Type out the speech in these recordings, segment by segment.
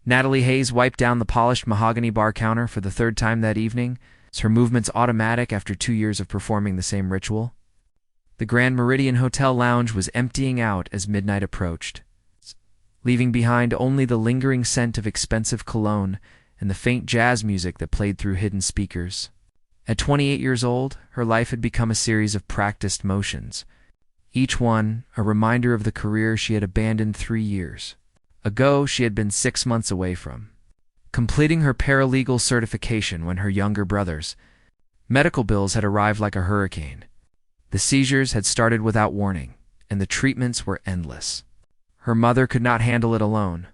Natalie Hayes wiped down the polished mahogany bar counter for the third time that evening, her movements automatic after 2 years of performing the same ritual. The Grand Meridian Hotel lounge was emptying out as midnight approached, leaving behind only the lingering scent of expensive cologne and the faint jazz music that played through hidden speakers. At 28 years old, her life had become a series of practiced motions, each one a reminder of the career she had abandoned 3 years ago. She had been 6 months away from completing her paralegal certification when her younger brother's medical bills had arrived like a hurricane. The seizures had started without warning, and the treatments were endless. Her mother could not handle it alone,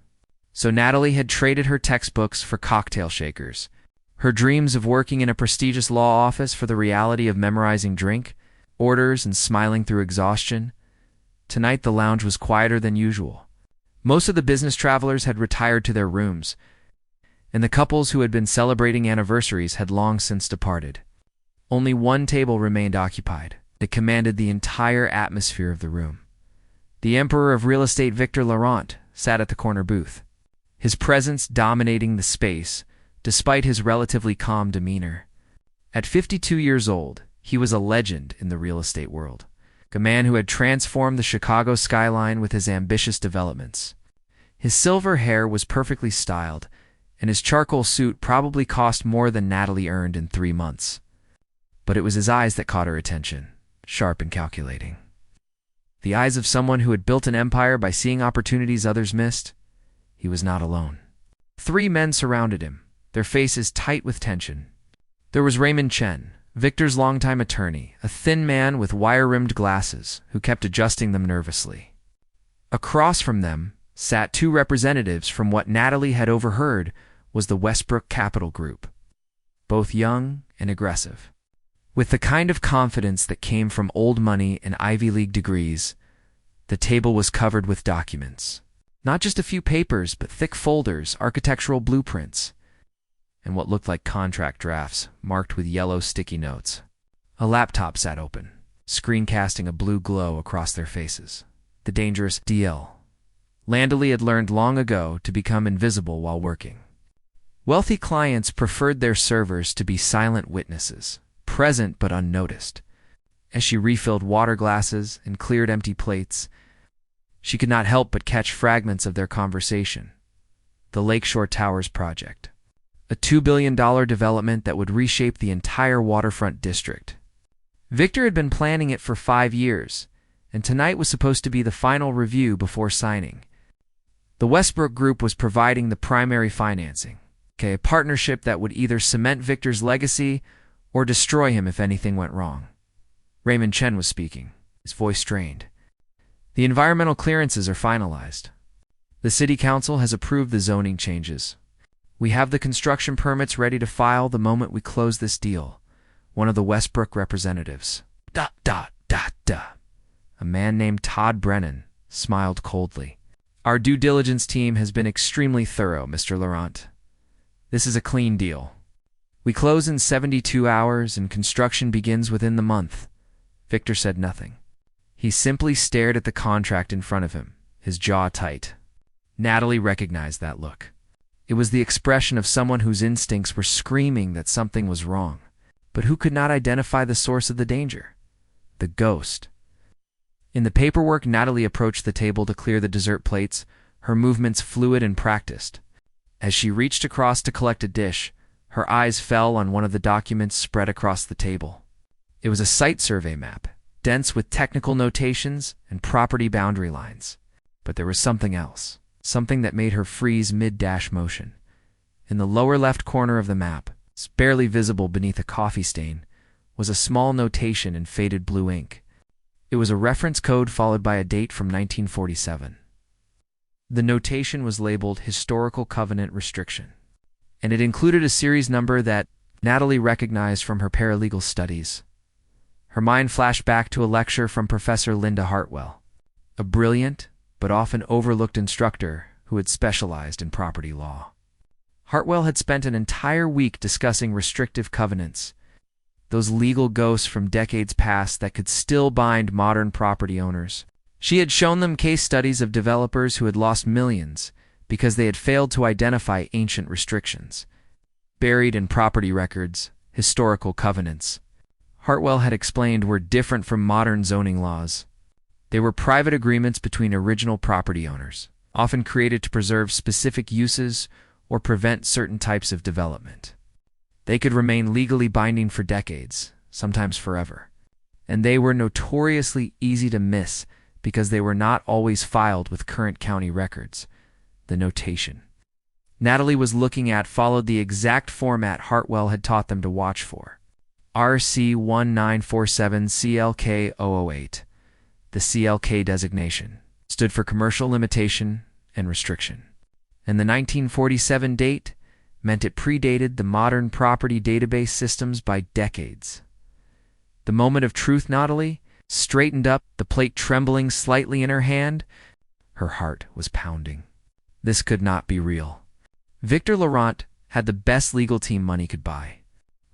so Natalie had traded her textbooks for cocktail shakers, her dreams of working in a prestigious law office for the reality of memorizing drink orders and smiling through exhaustion. Tonight the lounge was quieter than usual. Most of the business travelers had retired to their rooms, and the couples who had been celebrating anniversaries had long since departed. Only one table remained occupied. It commanded the entire atmosphere of the room. The Emperor of Real Estate, Victor Laurent, sat at the corner booth, his presence dominating the space despite his relatively calm demeanor. At 52 years old, he was a legend in the real estate world, a man who had transformed the Chicago skyline with his ambitious developments. His silver hair was perfectly styled, and his charcoal suit probably cost more than Natalie earned in 3 months. But it was his eyes that caught her attention, sharp and calculating. The eyes of someone who had built an empire by seeing opportunities others missed. He was not alone. 3 men surrounded him, their faces tight with tension. There was Raymond Chen, Victor's longtime attorney, a thin man with wire-rimmed glasses who kept adjusting them nervously. Across from them sat 2 representatives from what Natalie had overheard was the Westbrook Capital Group, both young and aggressive. With the kind of confidence that came from old money and Ivy League degrees, the table was covered with documents. Not just a few papers, but thick folders, architectural blueprints, and what looked like contract drafts marked with yellow sticky notes. A laptop sat open, screen casting a blue glow across their faces. The dangerous DL. Natalie had learned long ago to become invisible while working. Wealthy clients preferred their servers to be silent witnesses, present but unnoticed. As she refilled water glasses and cleared empty plates, she could not help but catch fragments of their conversation. The Lakeshore Towers project, a $2 billion development that would reshape the entire waterfront district. Victor had been planning it for 5 years, and tonight was supposed to be the final review before signing. The Westbrook Group was providing the primary financing, a partnership that would either cement Victor's legacy or destroy him if anything went wrong. Raymond Chen was speaking, his voice strained. The environmental clearances are finalized. The City Council has approved the zoning changes. We have the construction permits ready to file the moment we close this deal, one of the Westbrook representatives. A man named Todd Brennan smiled coldly. Our due diligence team has been extremely thorough, Mr. Laurent. This is a clean deal. We close in 72 hours and construction begins within the month. Victor said nothing. He simply stared at the contract in front of him, his jaw tight. Natalie recognized that look. It was the expression of someone whose instincts were screaming that something was wrong, but who could not identify the source of the danger. The ghost. In the paperwork, Natalie approached the table to clear the dessert plates, her movements fluid and practiced. As she reached across to collect a dish, her eyes fell on one of the documents spread across the table. It was a site survey map, dense with technical notations and property boundary lines. But there was something else, something that made her freeze mid-dash motion. In the lower left corner of the map, barely visible beneath a coffee stain, was a small notation in faded blue ink. It was a reference code followed by a date from 1947. The notation was labeled Historical Covenant Restriction, and it included a series number that Natalie recognized from her paralegal studies. Her mind flashed back to a lecture from Professor Linda Hartwell, a brilliant but often overlooked instructor who had specialized in property law. Hartwell had spent an entire week discussing restrictive covenants, those legal ghosts from decades past that could still bind modern property owners. She had shown them case studies of developers who had lost millions because they had failed to identify ancient restrictions, buried in property records, historical covenants. Hartwell had explained were different from modern zoning laws. They were private agreements between original property owners, often created to preserve specific uses or prevent certain types of development. They could remain legally binding for decades, sometimes forever. And they were notoriously easy to miss because they were not always filed with current county records. The notation Natalie was looking at followed the exact format Hartwell had taught them to watch for. RC 1947 CLK 008. The CLK designation stood for commercial limitation and restriction, and the 1947 date meant it predated the modern property database systems by decades. The moment of truth, Natalie straightened up, the plate trembling slightly in her hand. Her heart was pounding. This could not be real. Victor Laurent had the best legal team money could buy.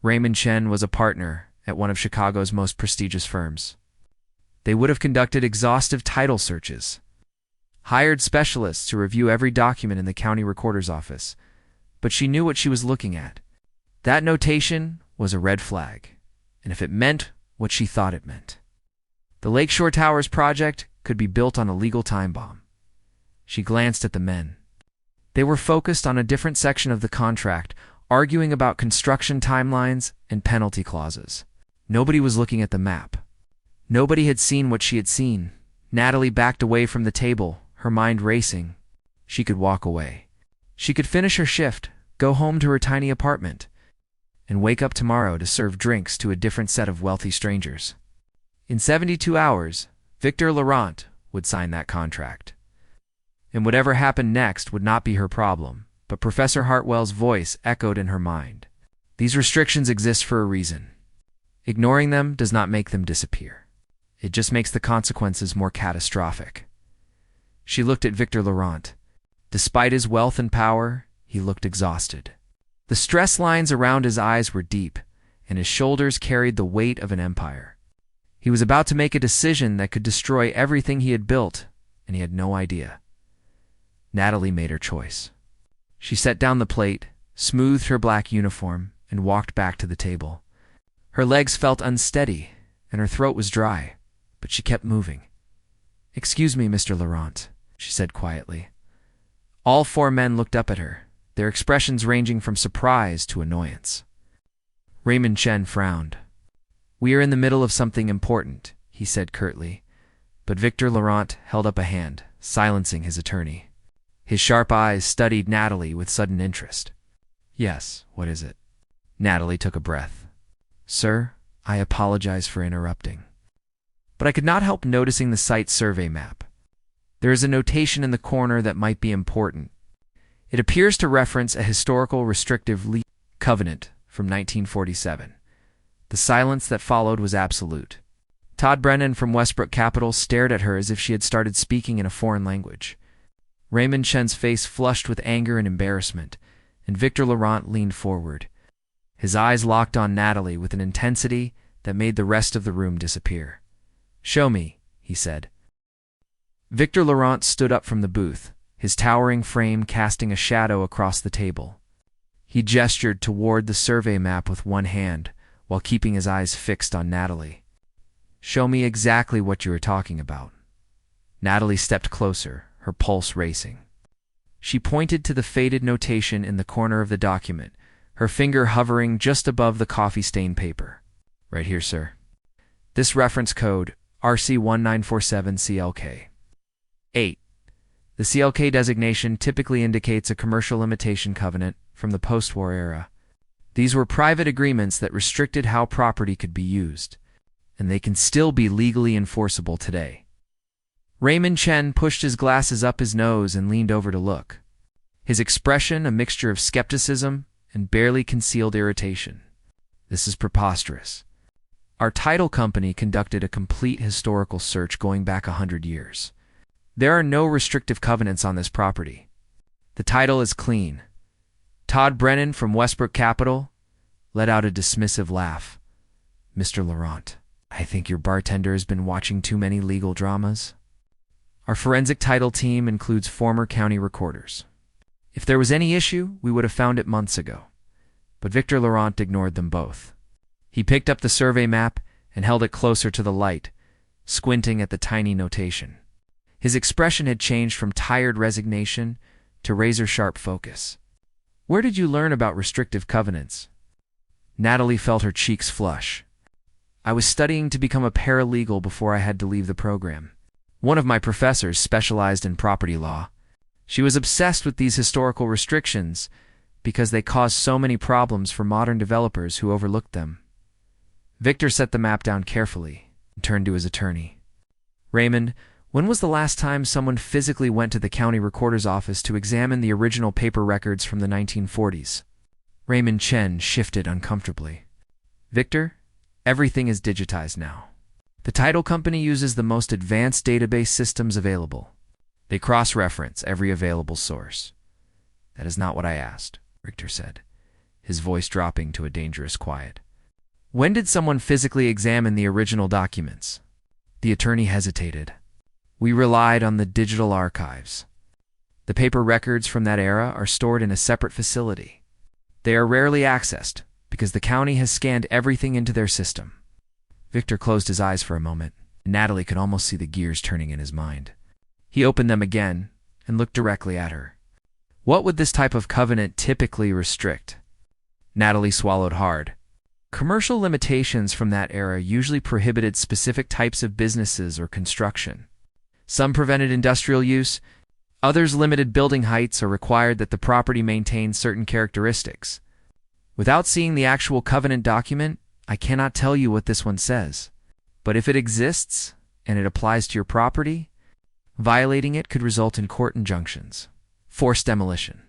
Raymond Chen was a partner at one of Chicago's most prestigious firms. They would have conducted exhaustive title searches, hired specialists to review every document in the county recorder's office, but she knew what she was looking at. That notation was a red flag, and if it meant what she thought it meant, the Lakeshore Towers project could be built on a legal time bomb. She glanced at the men. They were focused on a different section of the contract, arguing about construction timelines and penalty clauses. Nobody was looking at the map. Nobody had seen what she had seen. Natalie backed away from the table, her mind racing. She could walk away. She could finish her shift, go home to her tiny apartment, and wake up tomorrow to serve drinks to a different set of wealthy strangers. In 72 hours, Victor Laurent would sign that contract. And whatever happened next would not be her problem, but Professor Hartwell's voice echoed in her mind. These restrictions exist for a reason. Ignoring them does not make them disappear. It just makes the consequences more catastrophic. She looked at Victor Laurent. Despite his wealth and power, he looked exhausted. The stress lines around his eyes were deep, and his shoulders carried the weight of an empire. He was about to make a decision that could destroy everything he had built, and he had no idea. Natalie made her choice. She set down the plate, smoothed her black uniform, and walked back to the table. Her legs felt unsteady, and her throat was dry, but she kept moving. "Excuse me, Mr. Laurent," she said quietly. All four men looked up at her, their expressions ranging from surprise to annoyance. Raymond Chen frowned. "We are in the middle of something important," he said curtly, but Victor Laurent held up a hand, silencing his attorney. His sharp eyes studied Natalie with sudden interest. "Yes, what is it?" Natalie took a breath. "Sir, I apologize for interrupting, but I could not help noticing the site survey map. There is a notation in the corner that might be important. It appears to reference a historical restrictive lease covenant from 1947. The silence that followed was absolute. Todd Brennan from Westbrook Capital stared at her as if she had started speaking in a foreign language. Raymond Chen's face flushed with anger and embarrassment, and Victor Laurent leaned forward. His eyes locked on Natalie with an intensity that made the rest of the room disappear. "Show me," he said. Victor Laurent stood up from the booth, his towering frame casting a shadow across the table. He gestured toward the survey map with one hand, while keeping his eyes fixed on Natalie. "Show me exactly what you are talking about." Natalie stepped closer, her pulse racing. She pointed to the faded notation in the corner of the document, her finger hovering just above the coffee-stained paper. "Right here, sir. This reference code, RC 1947 CLK. 8. The CLK designation typically indicates a commercial limitation covenant from the post-war era. These were private agreements that restricted how property could be used, and they can still be legally enforceable today." Raymond Chen pushed his glasses up his nose and leaned over to look. His expression a mixture of skepticism and barely concealed irritation. "This is preposterous. Our title company conducted a complete historical search going back 100 years. There are no restrictive covenants on this property. The title is clean." Todd Brennan from Westbrook Capital let out a dismissive laugh. "Mr. Laurent, I think your bartender has been watching too many legal dramas. Our forensic title team includes former county recorders. If there was any issue, we would have found it months ago. But Victor Laurent ignored them both. He picked up the survey map and held it closer to the light, squinting at the tiny notation. His expression had changed from tired resignation to razor-sharp focus. "Where did you learn about restrictive covenants?" Natalie felt her cheeks flush. "I was studying to become a paralegal before I had to leave the program. One of my professors specialized in property law. She was obsessed with these historical restrictions because they caused so many problems for modern developers who overlooked them." Victor set the map down carefully and turned to his attorney. "Raymond, when was the last time someone physically went to the county recorder's office to examine the original paper records from the 1940s? Raymond Chen shifted uncomfortably. "Victor, everything is digitized now. The title company uses the most advanced database systems available. They cross-reference every available source." "That is not what I asked," Victor said, his voice dropping to a dangerous quiet. "When did someone physically examine the original documents?" The attorney hesitated. "We relied on the digital archives. The paper records from that era are stored in a separate facility. They are rarely accessed because the county has scanned everything into their system." Victor closed his eyes for a moment, and Natalie could almost see the gears turning in his mind. He opened them again and looked directly at her. "What would this type of covenant typically restrict?" Natalie swallowed hard. Commercial limitations from that era usually prohibited specific types of businesses or construction. Some prevented industrial use, others limited building heights or required that the property maintain certain characteristics. Without seeing the actual covenant document, I cannot tell you what this one says. But if it exists, and it applies to your property, violating it could result in court injunctions, forced demolition,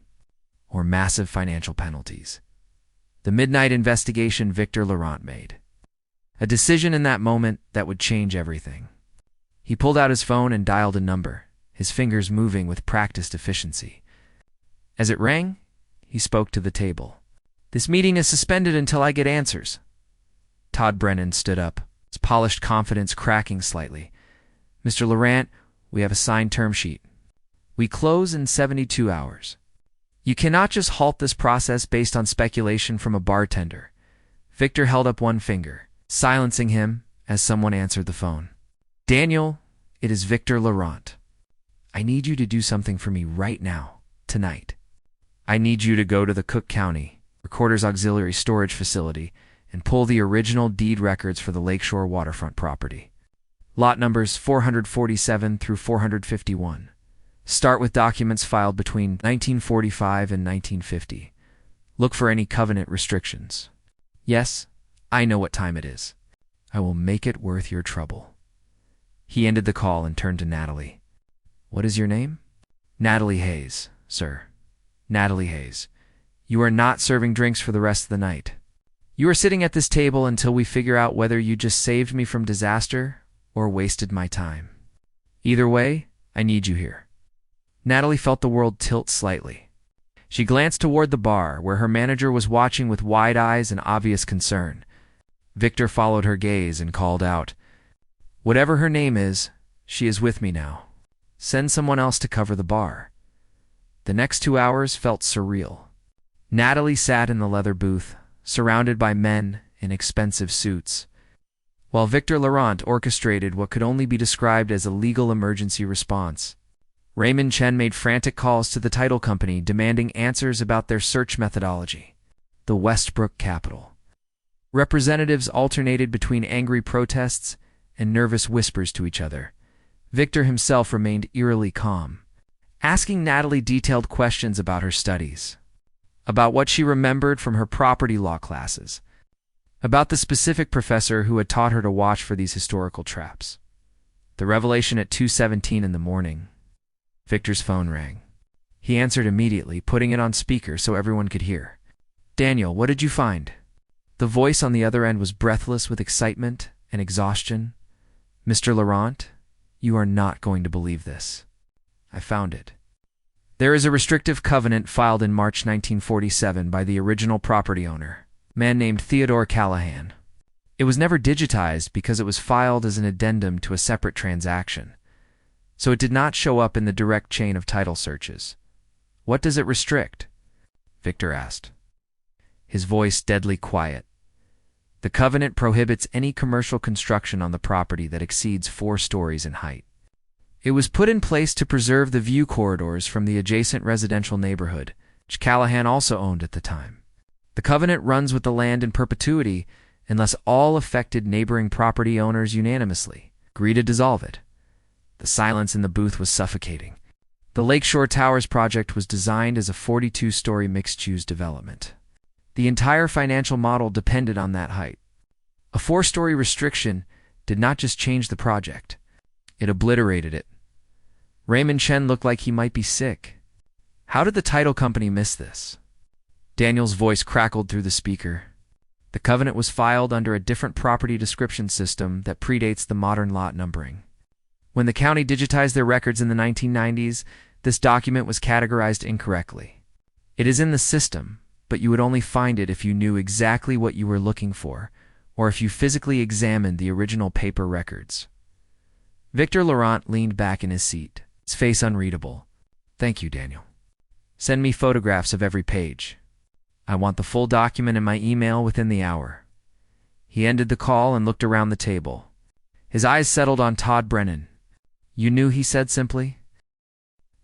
or massive financial penalties. The midnight investigation Victor Laurent made. A decision in that moment that would change everything. He pulled out his phone and dialed a number, his fingers moving with practiced efficiency. As it rang, he spoke to the table. "This meeting is suspended until I get answers." Todd Brennan stood up, his polished confidence cracking slightly. "Mr. Laurent, we have a signed term sheet. We close in 72 hours. You cannot just halt this process based on speculation from a bartender." Victor held up one finger, silencing him as someone answered the phone. "Daniel, it is Victor Laurent. I need you to do something for me right now, tonight. I need you to go to the Cook County Recorder's Auxiliary Storage Facility and pull the original deed records for the Lakeshore waterfront property. Lot numbers 447 through 451. Start with documents filed between 1945 and 1950. Look for any covenant restrictions. Yes, I know what time it is. I will make it worth your trouble." He ended the call and turned to Natalie. "What is your name?" "Natalie Hayes, sir. Natalie Hayes. You are not serving drinks for the rest of the night. You are sitting at this table until we figure out whether you just saved me from disaster or wasted my time. Either way, I need you here." Natalie felt the world tilt slightly. She glanced toward the bar, where her manager was watching with wide eyes and obvious concern. Victor followed her gaze and called out, "Whatever her name is, she is with me now. Send someone else to cover the bar." The next 2 hours felt surreal. Natalie sat in the leather booth, surrounded by men in expensive suits, while Victor Laurent orchestrated what could only be described as a legal emergency response. Raymond Chen made frantic calls to the title company demanding answers about their search methodology, the Westbrook Capital. Representatives alternated between angry protests and nervous whispers to each other. Victor himself remained eerily calm, asking Natalie detailed questions about her studies, about what she remembered from her property law classes, about the specific professor who had taught her to watch for these historical traps. The revelation at 2:17 in the morning. Victor's phone rang. He answered immediately, putting it on speaker so everyone could hear. "Daniel, what did you find?" The voice on the other end was breathless with excitement and exhaustion. "Mr. Laurent, you are not going to believe this. I found it. There is a restrictive covenant filed in March 1947 by the original property owner, a man named Theodore Callahan. It was never digitized because it was filed as an addendum to a separate transaction, so it did not show up in the direct chain of title searches. What does it restrict? Victor asked, his voice deadly quiet. The covenant prohibits any commercial construction on the property that exceeds 4 stories in height. It was put in place to preserve the view corridors from the adjacent residential neighborhood, which Callahan also owned at the time. The covenant runs with the land in perpetuity unless all affected neighboring property owners unanimously agree to dissolve it. The silence in the booth was suffocating. The Lakeshore Towers project was designed as a 42-story mixed-use development. The entire financial model depended on that height. A 4-story restriction did not just change the project, it obliterated it. Raymond Chen looked like he might be sick. How did the title company miss this? Daniel's voice crackled through the speaker. The covenant was filed under a different property description system that predates the modern lot numbering. When the county digitized their records in the 1990s, this document was categorized incorrectly. It is in the system, but you would only find it if you knew exactly what you were looking for, or if you physically examined the original paper records. Victor Laurent leaned back in his seat, his face unreadable. Thank you, Daniel. Send me photographs of every page. I want the full document in my email within the hour. He ended the call and looked around the table. His eyes settled on Todd Brennan. You knew, he said simply.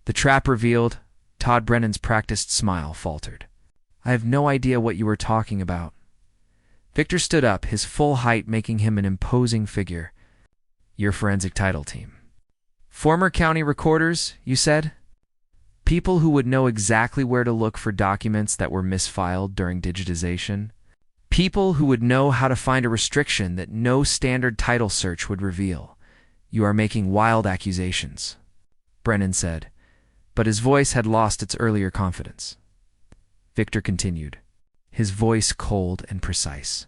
The trap revealed. Todd Brennan's practiced smile faltered. I have no idea what you were talking about. Victor stood up, his full height making him an imposing figure. Your forensic title team. Former county recorders, you said? People who would know exactly where to look for documents that were misfiled during digitization? People who would know how to find a restriction that no standard title search would reveal. You are making wild accusations, Brennan said, but his voice had lost its earlier confidence. Victor continued, his voice cold and precise.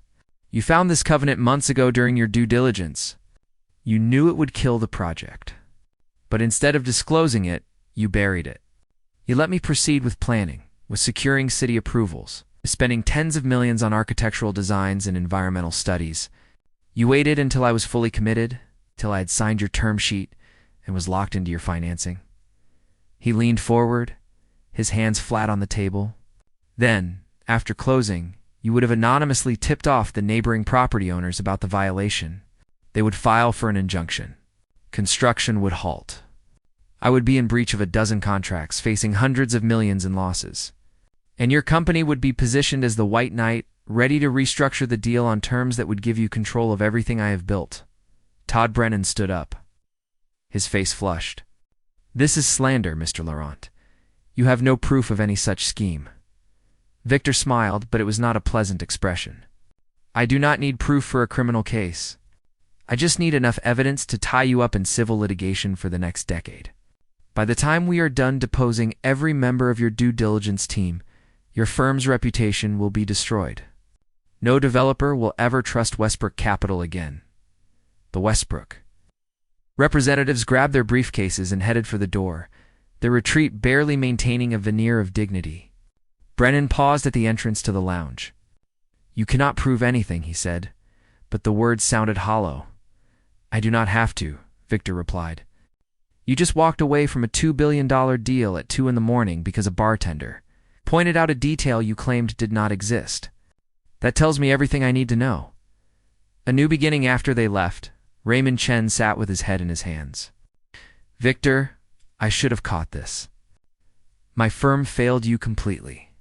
You found this covenant months ago during your due diligence. You knew it would kill the project. But instead of disclosing it, you buried it. You let me proceed with planning, with securing city approvals, spending tens of millions on architectural designs and environmental studies. You waited until I was fully committed, till I had signed your term sheet and was locked into your financing. He leaned forward, his hands flat on the table. Then, after closing, you would have anonymously tipped off the neighboring property owners about the violation. They would file for an injunction. Construction would halt. I would be in breach of a dozen contracts, facing hundreds of millions in losses. And your company would be positioned as the white knight, ready to restructure the deal on terms that would give you control of everything I have built. Todd Brennan stood up. His face flushed. This is slander, Mr. Laurent. You have no proof of any such scheme. Victor smiled, but it was not a pleasant expression. I do not need proof for a criminal case. I just need enough evidence to tie you up in civil litigation for the next decade. By the time we are done deposing every member of your due diligence team, your firm's reputation will be destroyed. No developer will ever trust Westbrook Capital again. The Westbrook. Representatives grabbed their briefcases and headed for the door, their retreat barely maintaining a veneer of dignity. Brennan paused at the entrance to the lounge. You cannot prove anything, he said, but the words sounded hollow. I do not have to, Victor replied. You just walked away from a $2 billion deal at 2 a.m. because a bartender pointed out a detail you claimed did not exist. That tells me everything I need to know. A new beginning. After they left, Raymond Chen sat with his head in his hands. Victor, I should have caught this. My firm failed you completely.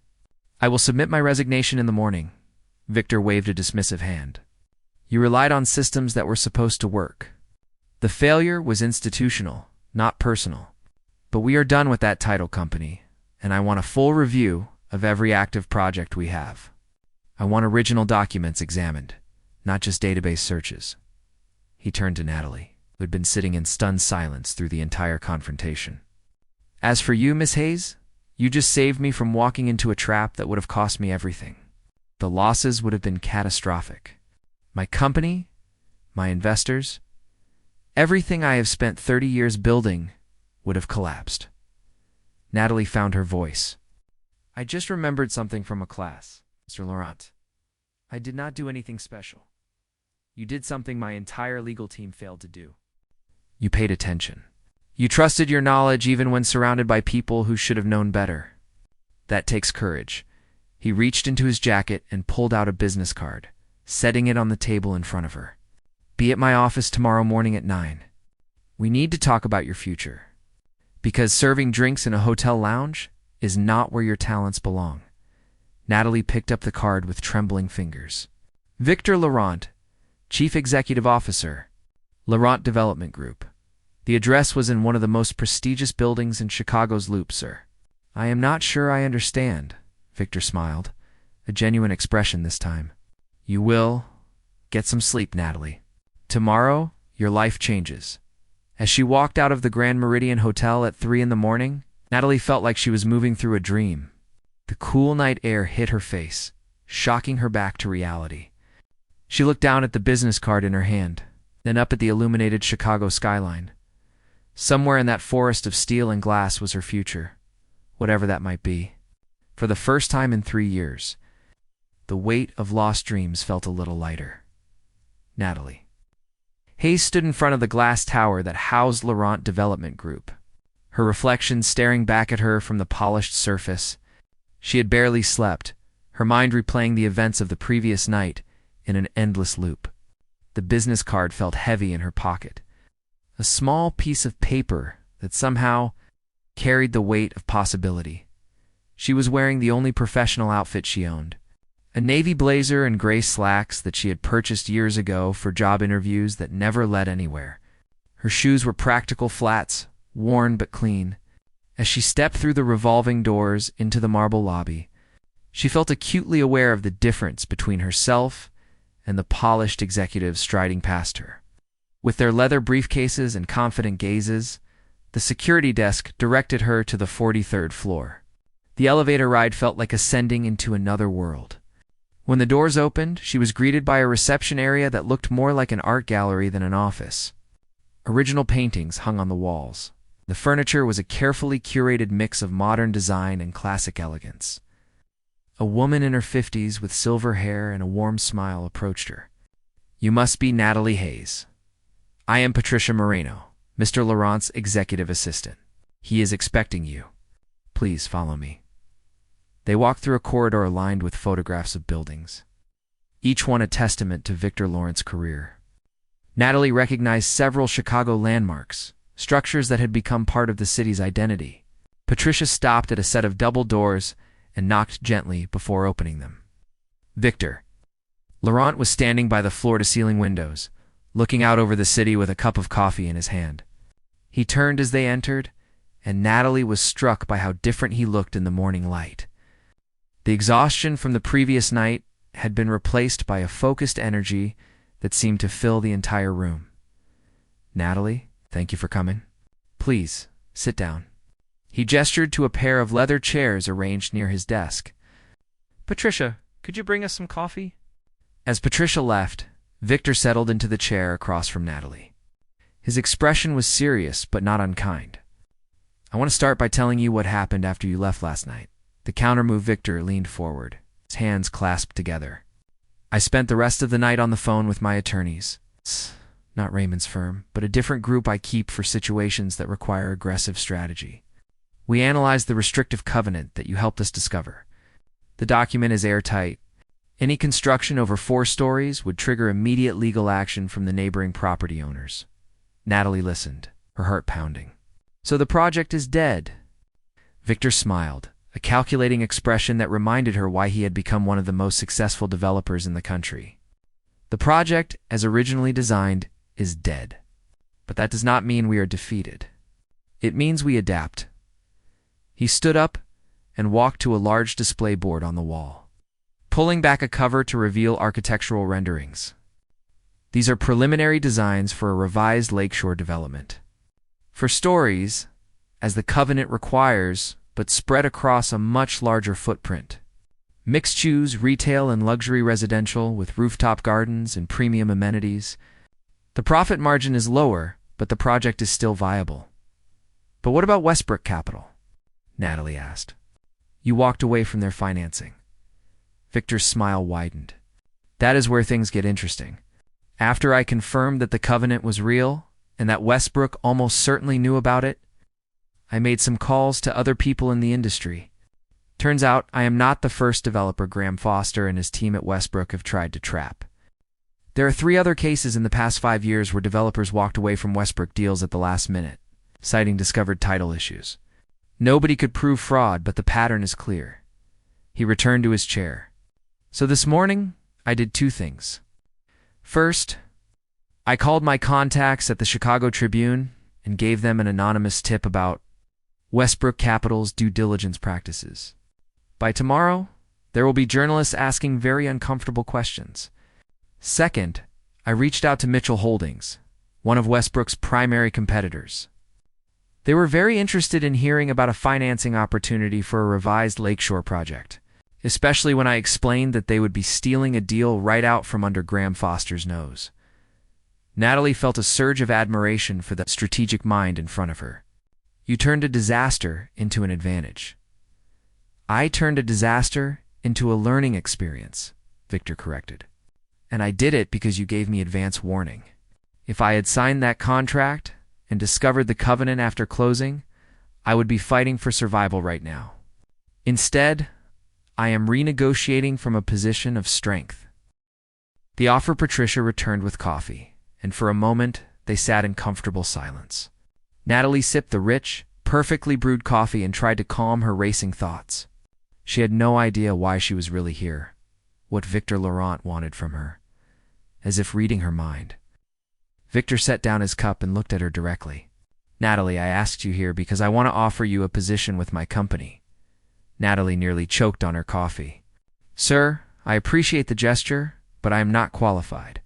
I will submit my resignation in the morning. Victor waved a dismissive hand. You relied on systems that were supposed to work. The failure was institutional, not personal. But we are done with that title company, and I want a full review of every active project we have. I want original documents examined, not just database searches. He turned to Natalie, who had been sitting in stunned silence through the entire confrontation. As for you, Miss Hayes, you just saved me from walking into a trap that would have cost me everything. The losses would have been catastrophic. My company, my investors, everything I have spent 30 years building would have collapsed. Natalie found her voice. I just remembered something from a class, Mr. Laurent. I did not do anything special. You did something my entire legal team failed to do. You paid attention. You trusted your knowledge even when surrounded by people who should have known better. That takes courage. He reached into his jacket and pulled out a business card, setting it on the table in front of her. Be at my office tomorrow morning at 9. We need to talk about your future. Because serving drinks in a hotel lounge is not where your talents belong. Natalie picked up the card with trembling fingers. Victor Laurent, Chief Executive Officer, Laurent Development Group. The address was in one of the most prestigious buildings in Chicago's Loop, sir. I am not sure I understand, Victor smiled, a genuine expression this time. You will. Get some sleep, Natalie. Tomorrow, your life changes. As she walked out of the Grand Meridian Hotel at 3 in the morning, Natalie felt like she was moving through a dream. The cool night air hit her face, shocking her back to reality. She looked down at the business card in her hand, then up at the illuminated Chicago skyline. Somewhere in that forest of steel and glass was her future, whatever that might be. For the first time in 3 years, the weight of lost dreams felt a little lighter. Natalie Hayes stood in front of the glass tower that housed Laurent Development Group, her reflection staring back at her from the polished surface. She had barely slept, her mind replaying the events of the previous night in an endless loop. The business card felt heavy in her pocket, a small piece of paper that somehow carried the weight of possibility. She was wearing the only professional outfit she owned, a navy blazer and gray slacks that she had purchased years ago for job interviews that never led anywhere. Her shoes were practical flats, worn but clean. As she stepped through the revolving doors into the marble lobby, she felt acutely aware of the difference between herself and the polished executives striding past her. With their leather briefcases and confident gazes, the security desk directed her to the 43rd floor. The elevator ride felt like ascending into another world. When the doors opened, she was greeted by a reception area that looked more like an art gallery than an office. Original paintings hung on the walls. The furniture was a carefully curated mix of modern design and classic elegance. A woman in her 50s with silver hair and a warm smile approached her. You must be Natalie Hayes. I am Patricia Moreno, Mr. Laurent's executive assistant. He is expecting you. Please follow me. They walked through a corridor lined with photographs of buildings, each one a testament to Victor Laurent's career. Natalie recognized several Chicago landmarks, structures that had become part of the city's identity. Patricia stopped at a set of double doors and knocked gently before opening them. Victor. Laurent was standing by the floor-to-ceiling windows, looking out over the city with a cup of coffee in his hand. He turned as they entered, and Natalie was struck by how different he looked in the morning light. The exhaustion from the previous night had been replaced by a focused energy that seemed to fill the entire room. Natalie, thank you for coming. Please, sit down. He gestured to a pair of leather chairs arranged near his desk. Patricia, could you bring us some coffee? As Patricia left, Victor settled into the chair across from Natalie. His expression was serious but not unkind. I want to start by telling you what happened after you left last night. The counter-move Victor leaned forward, his hands clasped together. I spent the rest of the night on the phone with my attorneys. It's not Raymond's firm, but a different group I keep for situations that require aggressive strategy. We analyzed the restrictive covenant that you helped us discover. The document is airtight. Any construction over 4 stories would trigger immediate legal action from the neighboring property owners. Natalie listened, her heart pounding. So the project is dead. Victor smiled, a calculating expression that reminded her why he had become one of the most successful developers in the country. The project, as originally designed, is dead. But that does not mean we are defeated. It means we adapt. He stood up and walked to a large display board on the wall, pulling back a cover to reveal architectural renderings. These are preliminary designs for a revised Lakeshore development. 4 stories, as the covenant requires, but spread across a much larger footprint. Mixed-use retail and luxury residential with rooftop gardens and premium amenities. The profit margin is lower, but the project is still viable. But what about Westbrook Capital? Natalie asked. You walked away from their financing. Victor's smile widened. That is where things get interesting. After I confirmed that the covenant was real, and that Westbrook almost certainly knew about it, I made some calls to other people in the industry. Turns out I am not the first developer Graham Foster and his team at Westbrook have tried to trap. There are 3 other cases in the past 5 years where developers walked away from Westbrook deals at the last minute, citing discovered title issues. Nobody could prove fraud, but the pattern is clear. He returned to his chair. So this morning, I did 2 things. First, I called my contacts at the Chicago Tribune and gave them an anonymous tip about Westbrook Capital's due diligence practices. By tomorrow, there will be journalists asking very uncomfortable questions. Second, I reached out to Mitchell Holdings, one of Westbrook's primary competitors. They were very interested in hearing about a financing opportunity for a revised Lakeshore project, especially when I explained that they would be stealing a deal right out from under Graham Foster's nose. Natalie felt a surge of admiration for the strategic mind in front of her. You turned a disaster into an advantage. I turned a disaster into a learning experience, Victor corrected. And I did it because you gave me advance warning. If I had signed that contract and discovered the covenant after closing, I would be fighting for survival right now. Instead, I am renegotiating from a position of strength. The offer Patricia returned with coffee, and for a moment they sat in comfortable silence. Natalie sipped the rich, perfectly brewed coffee and tried to calm her racing thoughts. She had no idea why she was really here, what Victor Laurent wanted from her, as if reading her mind. Victor set down his cup and looked at her directly. Natalie, I asked you here because I want to offer you a position with my company. Natalie nearly choked on her coffee. Sir, I appreciate the gesture, but I am not qualified.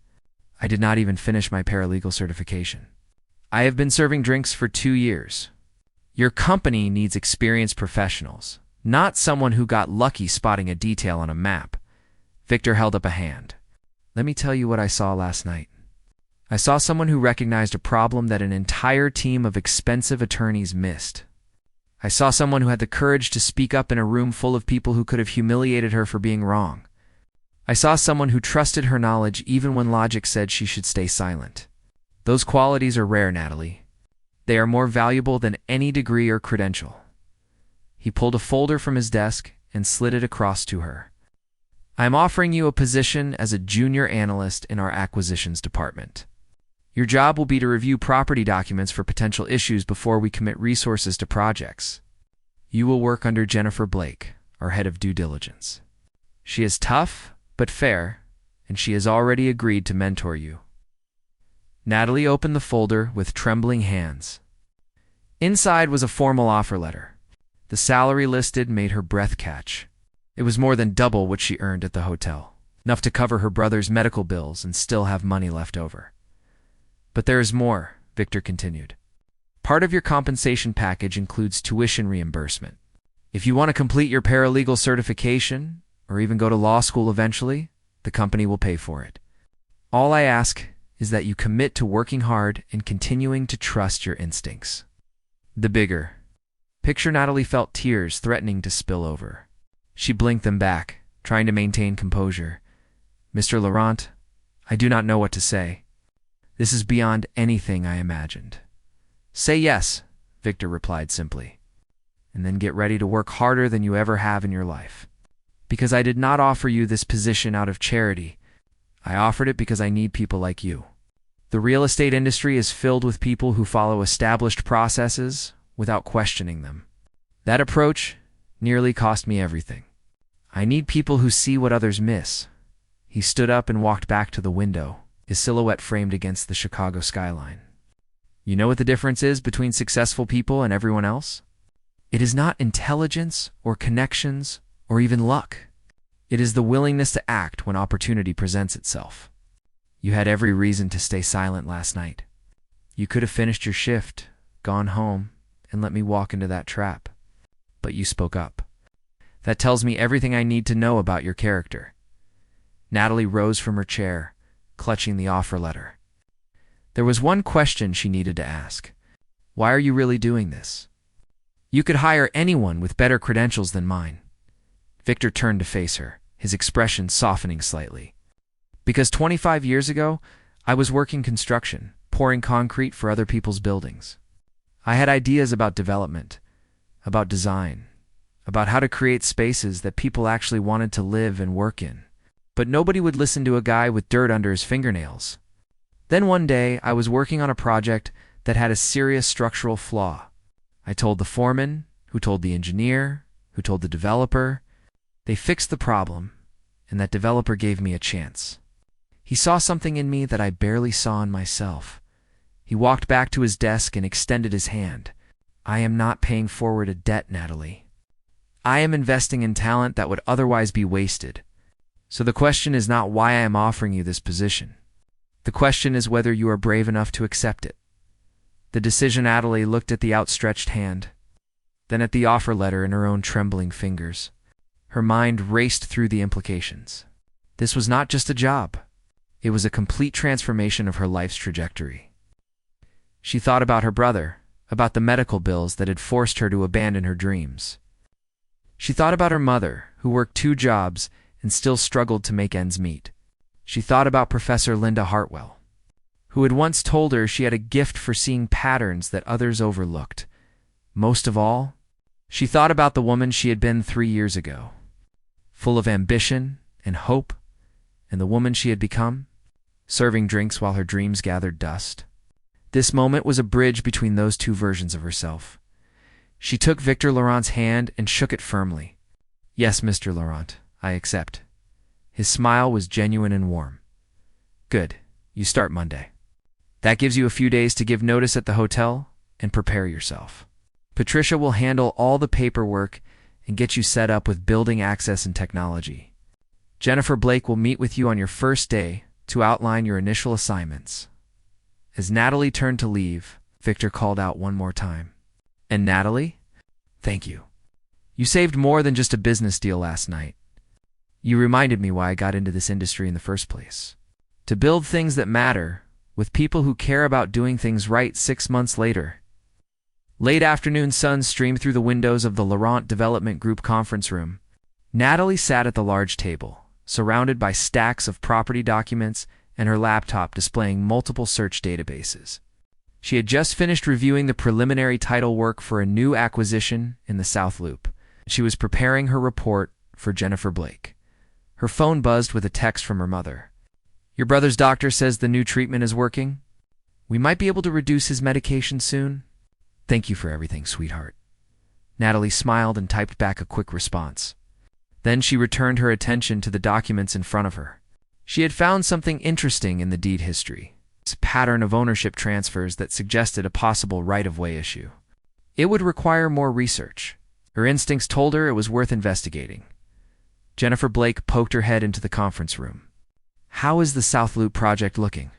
I did not even finish my paralegal certification. I have been serving drinks for 2 years. Your company needs experienced professionals, not someone who got lucky spotting a detail on a map. Victor held up a hand. Let me tell you what I saw last night. I saw someone who recognized a problem that an entire team of expensive attorneys missed. I saw someone who had the courage to speak up in a room full of people who could have humiliated her for being wrong. I saw someone who trusted her knowledge even when logic said she should stay silent. Those qualities are rare, Natalie. They are more valuable than any degree or credential. He pulled a folder from his desk and slid it across to her. I am offering you a position as a junior analyst in our acquisitions department. Your job will be to review property documents for potential issues before we commit resources to projects. You will work under Jennifer Blake, our head of due diligence. She is tough, but fair, and she has already agreed to mentor you. Natalie opened the folder with trembling hands. Inside was a formal offer letter. The salary listed made her breath catch. It was more than double what she earned at the hotel, enough to cover her brother's medical bills and still have money left over. But there is more, Victor continued. Part of your compensation package includes tuition reimbursement. If you want to complete your paralegal certification, or even go to law school eventually, the company will pay for it. All I ask is that you commit to working hard and continuing to trust your instincts. The bigger. Picture Natalie felt tears threatening to spill over. She blinked them back, trying to maintain composure. Mr. Laurent, I do not know what to say. This is beyond anything I imagined. Say yes, Victor replied simply, and then get ready to work harder than you ever have in your life. Because I did not offer you this position out of charity. I offered it because I need people like you. The real estate industry is filled with people who follow established processes without questioning them. That approach nearly cost me everything. I need people who see what others miss. He stood up and walked back to the window, his silhouette framed against the Chicago skyline. You know what the difference is between successful people and everyone else? It is not intelligence or connections or even luck. It is the willingness to act when opportunity presents itself. You had every reason to stay silent last night. You could have finished your shift, gone home, and let me walk into that trap. But you spoke up. That tells me everything I need to know about your character. Natalie rose from her chair, clutching the offer letter. There was one question she needed to ask. Why are you really doing this? You could hire anyone with better credentials than mine. Victor turned to face her, his expression softening slightly. Because 25 years ago, I was working construction, pouring concrete for other people's buildings. I had ideas about development, about design, about how to create spaces that people actually wanted to live and work in. But nobody would listen to a guy with dirt under his fingernails. Then one day, I was working on a project that had a serious structural flaw. I told the foreman, who told the engineer, who told the developer. They fixed the problem, and that developer gave me a chance. He saw something in me that I barely saw in myself. He walked back to his desk and extended his hand. I am not paying forward a debt, Natalie. I am investing in talent that would otherwise be wasted. So the question is not why I am offering you this position. The question is whether you are brave enough to accept it. The decision. Natalie looked at the outstretched hand, then at the offer letter in her own trembling fingers. Her mind raced through the implications. This was not just a job. It was a complete transformation of her life's trajectory. She thought about her brother, about the medical bills that had forced her to abandon her dreams. She thought about her mother, who worked 2 jobs and still struggled to make ends meet. She thought about Professor Linda Hartwell, who had once told her she had a gift for seeing patterns that others overlooked. Most of all, she thought about the woman she had been 3 years ago, full of ambition and hope, and the woman she had become, serving drinks while her dreams gathered dust. This moment was a bridge between those 2 versions of herself. She took Victor Laurent's hand and shook it firmly. Yes, Mr. Laurent, I accept. His smile was genuine and warm. Good. You start Monday. That gives you a few days to give notice at the hotel and prepare yourself. Patricia will handle all the paperwork and get you set up with building access and technology. Jennifer Blake will meet with you on your first day to outline your initial assignments. As Natalie turned to leave, Victor called out one more time. And Natalie? Thank you. You saved more than just a business deal last night. You reminded me why I got into this industry in the first place. To build things that matter, with people who care about doing things right. 6 months later. Late afternoon sun streamed through the windows of the Laurent Development Group conference room. Natalie sat at the large table, surrounded by stacks of property documents and her laptop displaying multiple search databases. She had just finished reviewing the preliminary title work for a new acquisition in the South Loop. She was preparing her report for Jennifer Blake. Her phone buzzed with a text from her mother. Your brother's doctor says the new treatment is working. We might be able to reduce his medication soon. Thank you for everything, sweetheart. Natalie smiled and typed back a quick response. Then she returned her attention to the documents in front of her. She had found something interesting in the deed history, a pattern of ownership transfers that suggested a possible right-of-way issue. It would require more research. Her instincts told her it was worth investigating. Jennifer Blake poked her head into the conference room. How is the South Loop project looking?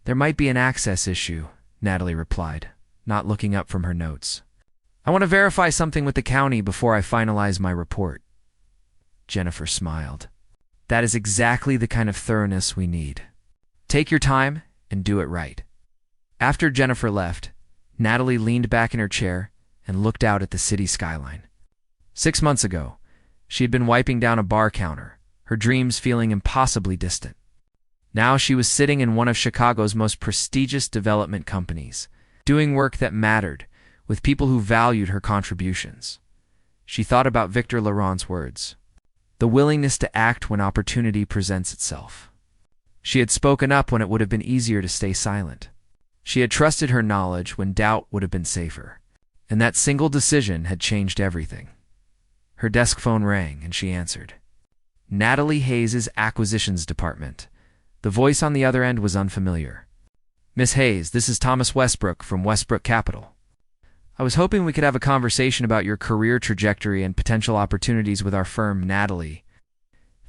There might be an access issue, Natalie replied, not looking up from her notes. I want to verify something with the county before I finalize my report. Jennifer smiled. That is exactly the kind of thoroughness we need. Take your time and do it right. After Jennifer left, Natalie leaned back in her chair and looked out at the city skyline. 6 months ago, she had been wiping down a bar counter, her dreams feeling impossibly distant. Now she was sitting in one of Chicago's most prestigious development companies, doing work that mattered, with people who valued her contributions. She thought about Victor Laurent's words, the willingness to act when opportunity presents itself. She had spoken up when it would have been easier to stay silent. She had trusted her knowledge when doubt would have been safer. And that single decision had changed everything. Her desk phone rang, and she answered. Natalie Hayes' acquisitions department. The voice on the other end was unfamiliar. Miss Hayes, this is Thomas Westbrook from Westbrook Capital. I was hoping we could have a conversation about your career trajectory and potential opportunities with our firm. Natalie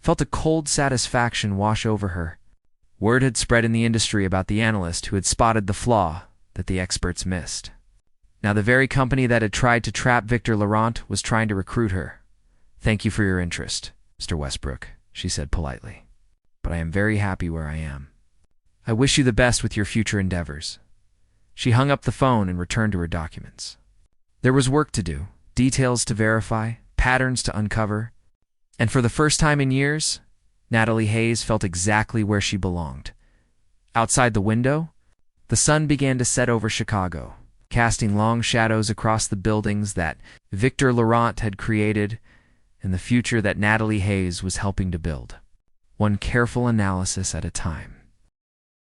felt a cold satisfaction wash over her. Word had spread in the industry about the analyst who had spotted the flaw that the experts missed. Now the very company that had tried to trap Victor Laurent was trying to recruit her. Thank you for your interest, Mr. Westbrook, she said politely. But I am very happy where I am. I wish you the best with your future endeavors. She hung up the phone and returned to her documents. There was work to do, details to verify, patterns to uncover, and for the first time in years, Natalie Hayes felt exactly where she belonged. Outside the window, the sun began to set over Chicago, casting long shadows across the buildings that Victor Laurent had created and the future that Natalie Hayes was helping to build, one careful analysis at a time.